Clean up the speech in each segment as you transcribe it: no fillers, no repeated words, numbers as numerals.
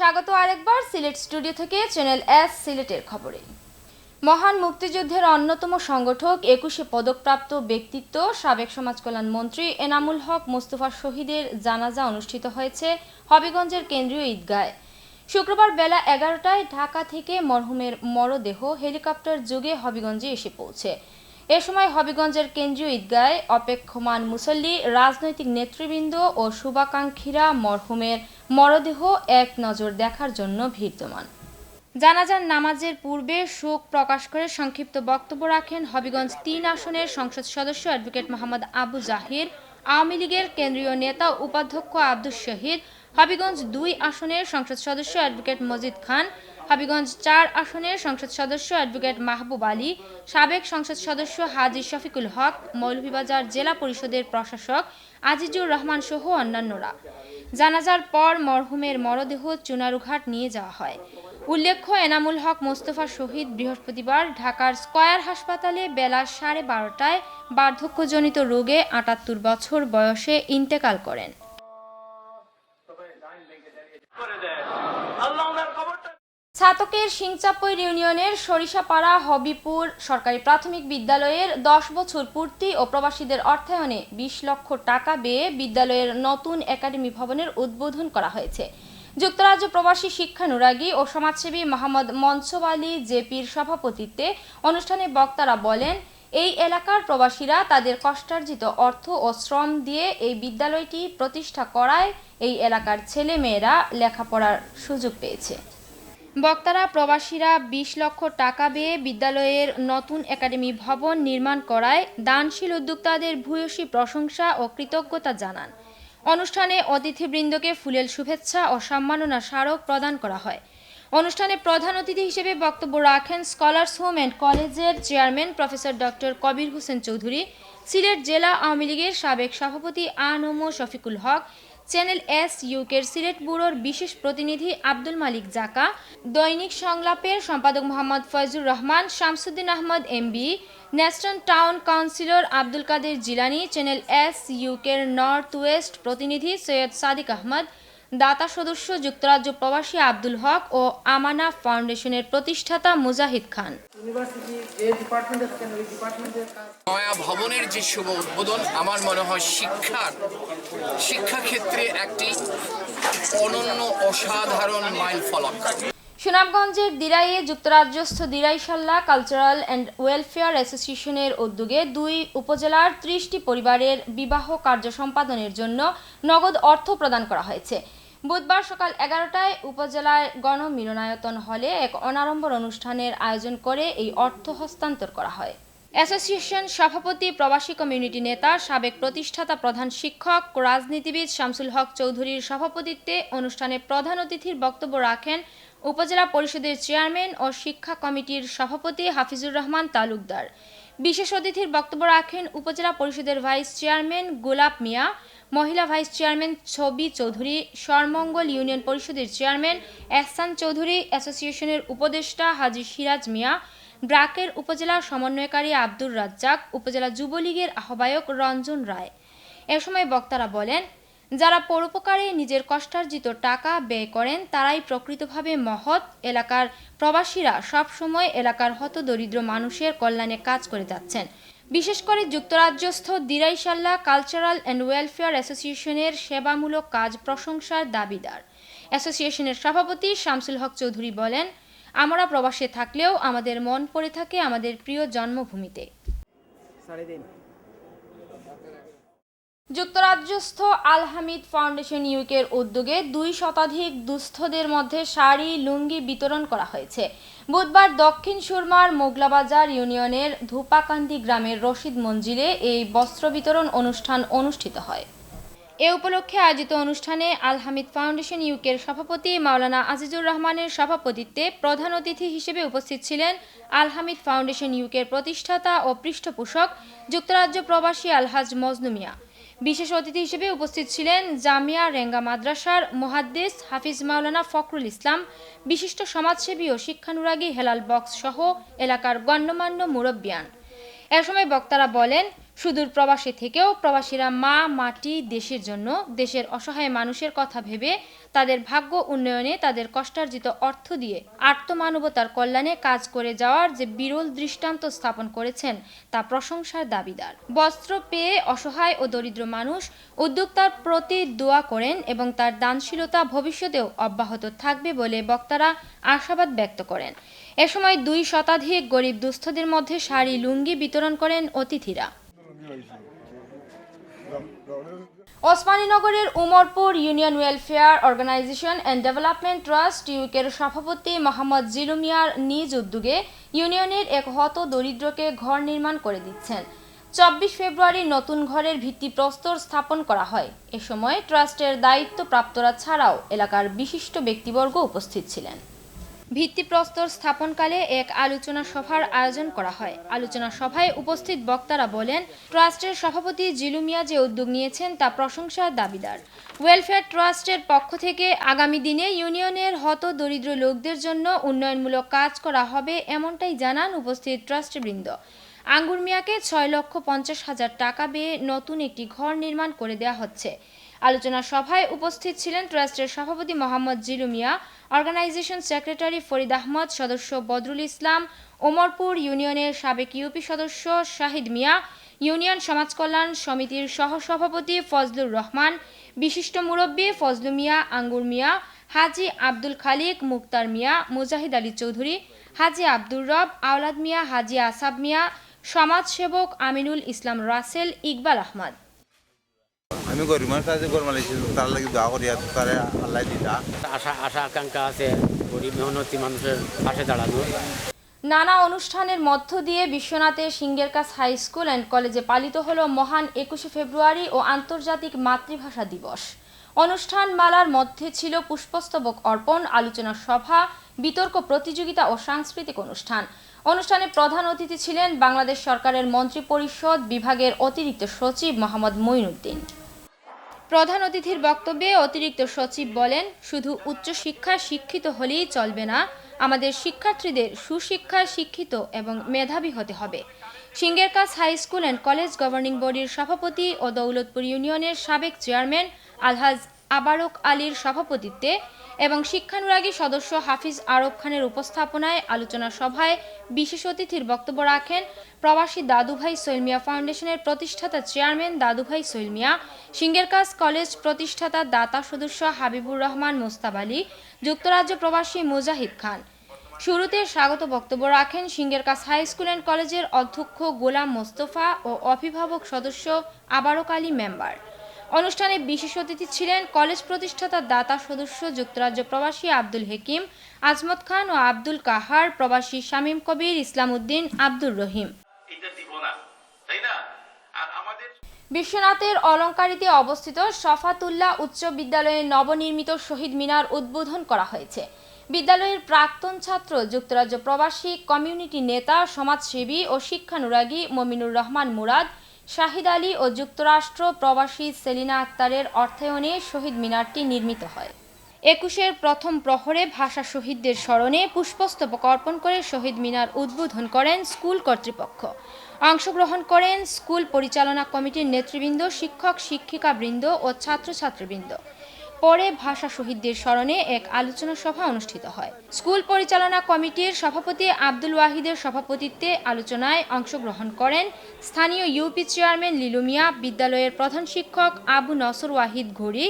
স্বাগত আরেকবার সিলেট স্টুডিও থেকে চ্যানেল এস সিলেটের খবরে। মহান মুক্তিযুদ্ধের অন্যতম সংগঠক ২১শে পদকপ্রাপ্ত ব্যক্তিত্ব সাবেক সমাজ কল্যাণ মন্ত্রী এনামুল হক মোস্তফা শহীদের জানাজা অনুষ্ঠিত হয়েছে হবিগঞ্জের কেন্দ্রীয় ঈদগাহে। শুক্রবার বেলা ১১টায় ঢাকা থেকে মরহুমের মরদেহ হেলিকপ্টার যোগে হবিগঞ্জে এসে পৌঁছে। এ সময় হবিগঞ্জের কেন্দ্রীয় ঈদগাহে অপেক্ষমান মুসল্লি, রাজনৈতিক নেতৃবৃন্দ ও শুভাকাঙ্ক্ষীরা মরহুমের মরদেহ এক নজর দেখার জন্য ভিড় জমান। জানাজার নামাজের পূর্বে শোক প্রকাশ করে সংক্ষিপ্ত বক্তব্য রাখেন হবিগঞ্জ ৩ আসনের সংসদ সদস্য অ্যাডভোকেট মোহাম্মদ আবু জাহির, আওয়ামী লীগের কেন্দ্রীয় নেতা উপাধ্যক্ষ আব্দুস শহীদ, হবিগঞ্জ ২ আসনের সংসদ সদস্য অ্যাডভোকেট মজিদ খান, হবিগঞ্জ ৪ আসনের সংসদ সদস্য অ্যাডভোকেট মাহবুব আলী, সাবেক সংসদ সদস্য হাজী শফিকুল হক, মৌলভীবাজার জেলা পরিষদের প্রশাসক আজিজুর রহমান সহ অন্যান্যরা। জানাজার পর মরহুমের মরদেহ চুনারুঘাট নিয়ে যাওয়া হয়। উল্লেখ্য, এনামুল হক মোস্তফা শহীদ বৃহস্পতিবার ঢাকার স্কয়ার হাসপাতালে বেলা 12:30টায় বার্ধক্যজনিত রোগে ৭৮ বছর বয়সে ইন্তেকাল করেন। ছাতকের সিংচাপই ইউনিয়নের সরিষাপাড়া হবিপুর সরকারি প্রাথমিক বিদ্যালয়ের ১০ বছর পূর্তি ও প্রবাসীদের অর্থায়নে ২০ লক্ষ টাকা ব্যয়ে বিদ্যালয়ের নতুন একাডেমি ভবনের উদ্বোধন করা হয়েছে। যুক্তরাজ্য প্রবাসী শিক্ষানুরাগী ও সমাজসেবী মোহাম্মদ মনসুব আলী জেপির সভাপতিত্বে অনুষ্ঠানে বক্তারা বলেন, এই এলাকার প্রবাসীরা তাদের কষ্টার্জিত অর্থ ও শ্রম দিয়ে এই বিদ্যালয়টি প্রতিষ্ঠা করায় এই এলাকার ছেলে মেয়েরা লেখাপড়ার সুযোগ পেয়েছে। বক্তারা প্রবাসীরা ২০ লক্ষ টাকা ব্যয়ে বিদ্যালয়ের নতুন একাডেমি ভবন নির্মাণ করায় দানশীল উদ্যোক্তাদের ভূয়সী প্রশংসা ও কৃতজ্ঞতা জানান। অনুষ্ঠানে অতিথিবৃন্দকে ফুলেল শুভেচ্ছা ও সম্মাননা স্মারক প্রদান করা হয়। অনুষ্ঠানে প্রধান অতিথি হিসেবে বক্তব্য রাখেন স্কলার্স হোম অ্যান্ড কলেজের chairman professor doctor Kabir Hossain Chowdhury, Sylhet জেলা আওয়ামী লীগের সাবেক সভাপতি আ.ন.ম শফিকুল হক, চ্যানেল এস ইউকের সিলেট ব্যুরোর বিশেষ প্রতিনিধি আব্দুল মালিক জাকা, দৈনিক সংলাপের সম্পাদক Mohammad Foyzur Rahman, Shamsuddin Ahmed MB, national town councillor Abdul Kader Jilani, channel S ইউকের নর্থ ওয়েস্ট প্রতিনিধি সৈয়দ সাদিক আহমদ, দাতা সদস্য যুক্তরাজ্য প্রবাসী আব্দুল হক ও আমানা ফাউন্ডেশনের প্রতিষ্ঠাতা মুজাহিদ খান। নয়া ভবনের যে শুভ উদ্বোধন আমার মনে হয় শিক্ষা ক্ষেত্রে একটি অনন্য অসাধারণ মাইলফলক। সুনামগঞ্জের দিরাইয়ে যুক্তরাজ্যস্থ দিরাইশাল্লাহ কালচারাল অ্যান্ড ওয়েলফেয়ার অ্যাসোসিয়েশনের উদ্যোগে ২ উপজেলার ৩০টি পরিবারের বিবাহ কার্য সম্পাদনের জন্য নগদ অর্থ প্রদান করা হয়েছে। বুধবার সকাল ১১টায় উপজেলায় গণমিলনায়তন হলে এক অনাড়ম্বর অনুষ্ঠানের আয়োজন করে এই অর্থ হস্তান্তর করা হয়। অ্যাসোসিয়েশন সভাপতি, প্রবাসী কমিউনিটি নেতা, সাবেক প্রতিষ্ঠাতা প্রধান শিক্ষক, রাজনীতিবিদ শামসুল হক চৌধুরীর সভাপতিত্বে অনুষ্ঠানে প্রধান অতিথির বক্তব্য রাখেন উপজেলা পরিষদের চেয়ারম্যান ও শিক্ষা কমিটির সভাপতি হাফিজুর রহমান তালুকদার। বিশেষ অতিথির বক্তব্য রাখেন উপজেলা পরিষদের ভাইস চেয়ারম্যান গোলাপ মিয়া, মহিলা ভাইস চেয়ারম্যান ছবি চৌধুরী, সরমঙ্গল ইউনিয়ন পরিষদের চেয়ারম্যান এহসান চৌধুরী, অ্যাসোসিয়েশনের উপদেষ্টা হাজী সিরাজ মিয়া, ব্রাকের উপজেলা সমন্বয়কারী আব্দুর রাজ্জাক, উপজেলা যুবলীগের আহ্বায়ক রঞ্জন রায়। এ সময় বক্তারা বলেন, যারা পরোপকারে নিজের কষ্টার্জিত টাকা ব্যয় করেন তারাই প্রকৃতভাবে মহৎ। এলাকার প্রবাসীরা সবসময় এলাকার হতদরিদ্র মানুষের কল্যাণে কাজ করে যাচ্ছেন। বিশেষ করে যুক্তরাজ্যস্থ দিরাইশাল্লাহ কালচারাল অ্যান্ড ওয়েলফেয়ার অ্যাসোসিয়েশনের সেবামূলক কাজ প্রশংসার দাবিদার। অ্যাসোসিয়েশনের সভাপতি শামসুল হক চৌধুরী বলেন, আমরা প্রবাসে থাকলেও আমাদের মন পড়ে থাকে আমাদের প্রিয় জন্মভূমিতে। যুক্তরাজ্যস্থ আল হামিদ ফাউন্ডেশন ইউকের উদ্যোগে ২ শতাধিক দুস্থদের মধ্যে শাড়ি, লুঙ্গি বিতরণ করা হয়েছে। বুধবার দক্ষিণ সুরমার মোগলাবাজার ইউনিয়নের ধূপাকান্দি গ্রামের রশিদ মঞ্জিলে এই বস্ত্র বিতরণ অনুষ্ঠান অনুষ্ঠিত হয়। এ উপলক্ষে আয়োজিত অনুষ্ঠানে আল হামিদ ফাউন্ডেশন ইউকের সভাপতি মাওলানা আজিজুর রহমানের সভাপতিত্বে প্রধান অতিথি হিসেবে উপস্থিত ছিলেন আল হামিদ ফাউন্ডেশন ইউকের প্রতিষ্ঠাতা ও পৃষ্ঠপোষক যুক্তরাজ্য প্রবাসী আলহাজ মজনু মিয়া। বিশেষ অতিথি হিসেবে উপস্থিত ছিলেন জামিয়া রেঙ্গা মাদ্রাসার মুহাদ্দিস হাফিজ মাওলানা ফখরুল ইসলাম, বিশিষ্ট সমাজসেবী ও শিক্ষানুরাগী হেলাল বক্স সহ এলাকার গণ্যমান্য মুরব্বিয়ান। এ সময় বক্তারা বলেন, সুদূর প্রবাসে থেকেও প্রবাসীরা মা মাটি দেশের জন্য দেশের অসহায় মানুষের কথা ভেবে তাদের ভাগ্য উন্নয়নে তাদের কষ্টার্জিত অর্থ দিয়ে আর্তমানবতার কল্যাণে কাজ করে যাওয়ার যে বিরল দৃষ্টান্ত স্থাপন করেছেন তা প্রশংসার দাবিদার। বস্ত্র পেয়ে অসহায় ও দরিদ্র মানুষ উদ্যোক্তার প্রতি দোয়া করেন এবং তার দানশীলতা ভবিষ্যতেও অব্যাহত থাকবে বলে বক্তারা আশাবাদ ব্যক্ত করেন। এ সময় 2 শতাধিক গরিব দুস্থদের মধ্যে শাড়ি লুঙ্গি বিতরণ করেন অতিথিরা। ওসমানীনগরের Umarpur union welfare organisation and development trust ইউকের সভাপতি মোহাম্মদ জিলু মিয়ার নিজ উদ্যোগে ইউনিয়নের এক হত দরিদ্রকে ঘর নির্মাণ করে দিচ্ছেন। 24 ফেব্রুয়ারি নতুন ঘরের ভিত্তিপ্রস্তর স্থাপন করা হয়। এ সময় ট্রাস্টের দায়িত্বপ্রাপ্তরা ছাড়াও এলাকার বিশিষ্ট ব্যক্তিবর্গ উপস্থিত ছিলেন। ভিত্তিপ্রস্তর স্থাপনকালে এক আলোচনা সভার আয়োজন করা হয়। আলোচনা সভায় উপস্থিত বক্তারা বলেন, ট্রাস্টের সভাপতি জিলু মিয়া যে উদ্যোগ নিয়েছেন তা প্রশংসার দাবিদার। ওয়েলফেয়ার ট্রাস্টের পক্ষ থেকে আগামী দিনে ইউনিয়নের হত দরিদ্র লোকদের জন্য উন্নয়নমূলক কাজ করা হবে এমনটাই জানান উপস্থিত ট্রাস্টবৃন্দ। আঙ্গুর মিয়াকে 6,50,000 টাকা ব্যয়ে নতুন একটি ঘর নির্মাণ করে দেওয়া হচ্ছে। আলোচনা সভায় উপস্থিত ছিলেন ট্রাস্টের সভাপতি মোহাম্মদ জিলু মিয়া, অর্গানাইজেশন সেক্রেটারি ফরিদ আহমদ, সদস্য বদরুল ইসলাম, ওমরপুর ইউনিয়নের সাবেক ইউপি সদস্য শাহিদ মিয়া, ইউনিয়ন সমাজকল্যাণ সমিতির সহসভাপতি ফজলুর রহমান, বিশিষ্ট মুরব্বী ফজলু মিয়া, আঙ্গুর মিয়া, হাজি আব্দুল খালিক, মুক্তার মিয়া, মুজাহিদ আলী চৌধুরী, হাজি আব্দুর রব, আওলাদ মিয়া, হাজি আসাব মিয়া, সমাজসেবক আমিনুল ইসলাম রাসেল, ইকবাল আহমদ। আমি গরিব মানুষ আছে, গরিব মানুষ তার লাগে দোয়া করি, তারা আল্লাহ দিতা। আশা আকাঙ্ক্ষা আছে গরিব মেহনতি মানুষের পাশে দাঁড়ানো। নানা অনুষ্ঠানের মধ্য দিয়ে বিশ্বনাথের সিঙ্গেরকাছ হাই স্কুল অ্যান্ড কলেজে পালিত হলো মহান 21শে ফেব্রুয়ারি ও আন্তর্জাতিক মাতৃভাষা দিবস। অনুষ্ঠান মালার মধ্যে ছিল পুষ্পস্তবক অর্পণ, আলোচনা সভা, বিতর্ক প্রতিযোগিতা ও সাংস্কৃতিক অনুষ্ঠান। অনুষ্ঠানে প্রধান অতিথি ছিলেন বাংলাদেশ সরকারের মন্ত্রিপরিষদ বিভাগের অতিরিক্ত সচিব মোহাম্মদ মঈনুদ্দিন। প্রধান অতিথির বক্তব্যে অতিরিক্ত সচিব বলেন, শুধু উচ্চশিক্ষায় শিক্ষিত হলেই চলবে না, আমাদের শিক্ষার্থীদের সুশিক্ষায় শিক্ষিত এবং মেধাবী হতে হবে। Singerkach high school and college governing বডির সভাপতি ও দৌলতপুর ইউনিয়নের সাবেক চেয়ারম্যান আলহাজ আবারক আলীর সভাপতিত্বে এবং শিক্ষানুরাগী সদস্য হাফিজ আরব খানের উপস্থাপনায় আলোচনা সভায় বিশেষ অতিথির বক্তব্য রাখেন প্রবাসী দাদুভাই সোহেল মিয়া ফাউন্ডেশনের প্রতিষ্ঠাতা চেয়ারম্যান দাদুভাই সোহেল মিয়া, সিঙ্গেরকাছ কলেজ প্রতিষ্ঠাতা দাতা সদস্য হাবিবুর রহমান মোস্তাব আলী, যুক্তরাজ্য প্রবাসী মুজাহিদ খান। শুরুতে স্বাগত বক্তব্য রাখেন সিঙ্গেরকাছ হাই স্কুল অ্যান্ড কলেজের অধ্যক্ষ গোলাম মোস্তফা ও অভিভাবক সদস্য আবারক আলী মেম্বার। অনুষ্ঠানে বিশেষ অতিথি ছিলেন কলেজ প্রতিষ্ঠাতা দাতা সদস্য যুক্তরাজ্য প্রবাসী আব্দুল হেকিম, আজমত খান ও আব্দুল কাহার, প্রবাসী শামীম কবির, ইসলাম উদ্দিন, আব্দুর রহিম। বিশ্বনাথের অলঙ্কারিতে অবস্থিত শফাতুল্লাহ উচ্চ বিদ্যালয়ের নবনির্মিত শহীদ মিনার উদ্বোধন করা হয়েছে। বিদ্যালয়ের প্রাক্তন ছাত্র, যুক্তরাজ্য প্রবাসী কমিউনিটি নেতা, সমাজসেবী ও শিক্ষানুরাগী মমিনুর রহমান মুরাদ, শাহিদ আলী ও যুক্তরাষ্ট্র প্রবাসী সেলিনা আক্তারের অর্থায়নে শহীদ মিনারটি নির্মিত হয়। 21-এর প্রথম প্রহরে ভাষা শহীদদের স্মরণে পুষ্পস্তবক অর্পণ করে শহীদ মিনার উদ্বোধন করেন স্কুল কর্তৃপক্ষ। অংশগ্রহণ করেন স্কুল পরিচালনা কমিটির নেতৃবৃন্দ, শিক্ষক শিক্ষিকাবৃন্দ ও ছাত্রছাত্রীবৃন্দ। পরে ভাষা শহীদদের স্মরণে এক আলোচনা সভা অনুষ্ঠিত হয়। স্কুল পরিচালনা কমিটির সভাপতি আব্দুল ওয়াহিদের সভাপতিত্বে আলোচনায় অংশগ্রহণ করেন স্থানীয় ইউপি চেয়ারম্যান লিলু মিয়া, বিদ্যালয়ের প্রধান শিক্ষক আবু নসর ওয়াহিদ ঘুরি,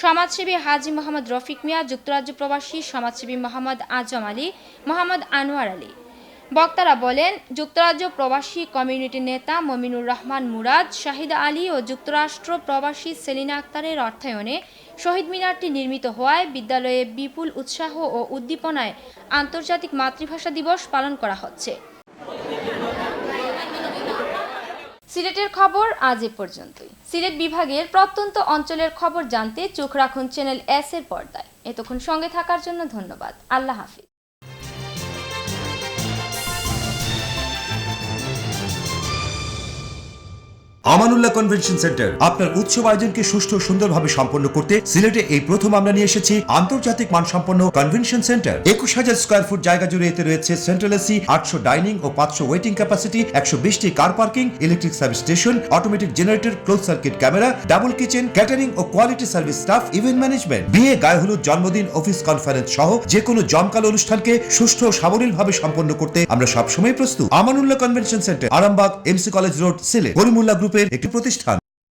সমাজসেবী হাজি মোহাম্মদ রফিক মিয়া, যুক্তরাজ্য প্রবাসী সমাজসেবী মোহাম্মদ আজম আলী, মোহাম্মদ আনোয়ার আলী। বক্তারা বলেন, যুক্তরাজ্য প্রবাসী কমিউনিটি নেতা মমিনুর রহমান মুরাদ, শাহিদ আলী ও যুক্তরাষ্ট্র প্রবাসী সেলিনা আক্তারের অর্থায়নে শহীদ মিনারটি নির্মিত হওয়ায় বিদ্যালয়ে বিপুল উৎসাহ ও উদ্দীপনায় আন্তর্জাতিক মাতৃভাষা দিবস পালন করা হচ্ছে। সিলেটের খবর আজ এ পর্যন্তই। সিলেট বিভাগের প্রত্যন্ত অঞ্চলের খবর জানতে চোখ রাখুন চ্যানেল এস এর পর্দায়। এতক্ষণ সঙ্গে থাকার জন্য ধন্যবাদ। আল্লাহ হাফিজ। আমানুল্লাহ কনভেনশন সেন্টার আপনার উৎসব আয়োজনকে সুষ্ঠু ও সুন্দরভাবে সম্পন্ন করতে সিলেটে এই প্রথম আমরা নিয়ে এসেছি আন্তর্জাতিক মানসম্পন্ন কনভেনশন সেন্টার। 21,000 স্কয়ার ফুট জায়গা জুড়ে এতে রয়েছে সেন্ট্রাল এসি, 800 ডাইনিং ও 500 ওয়েটিং ক্যাপাসিটি, 120টি car parking, electric service station, automatic generator, close circuit camera, double kitchen, catering ও quality service staff, event management, বিয়ে, গায়ে হলুদ, জন্মদিন, অফিস কনফারেন্স সহ যে কোনো জমকালো অনুষ্ঠানকে সুষ্ঠু ও সাবলীলভাবে সম্পন্ন করতে আমরা সবসময় প্রস্তুত। Amanullah convention centre, Arambagh, MC college road, Sylhet. Karimullah গ্রুপের একটি প্রতিষ্ঠান।